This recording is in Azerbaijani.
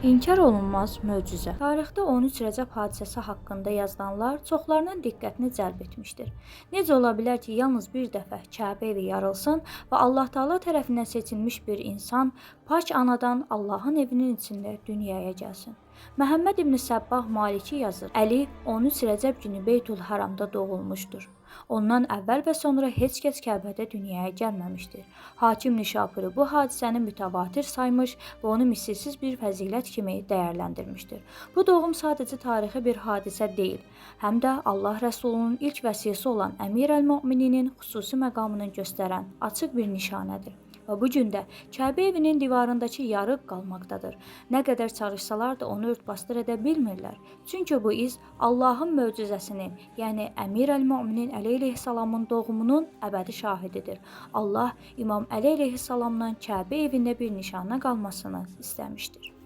İnkar olunmaz möcüzə. Tarixdə 13 Rəcəb hadisəsi haqqında yazılanlar çoxlarının diqqətini cəlb etmişdir. Necə ola bilər ki, yalnız bir dəfə Kəbə evi yarılsın və Allah Taala tərəfindən seçilmiş bir insan pak anadan Allahın evinin içində dünyaya gəlsin? Məhəmməd İbn Səbbah Maliki yazır: Əli 13 Rəcəb günü Beytül-Haramda doğulmuşdur. Ondan əvvəl və sonra heç kəs Kəbədə dünyaya gəlməmişdir. Hakim Nişapuri bu hadisəni mütəvatir saymış və onu misilsiz bir fəzilət kimi dəyərləndirmişdir. Bu doğum sadəcə tarixi bir hadisə deyil, həm də Allah Rəsulunun ilk vəsiyyəsi olan Əmir-əl-Mömininin xüsusi məqamını göstərən açıq bir nişanədir. Və bu gün də Kəbə evinin divarındakı yarıq qalmaqdadır. Nə qədər çalışsalar da onu ört-basdır edə bilmirlər. Çünki bu iz Allahın möcüzəsinin, yəni Əmir-əl-Möminin Əli əleyhissalamın doğumunun əbədi şahididir. Allah İmam Əli əleyhissalamdan Kəbə evində bir nişana qalmasını istəmişdir.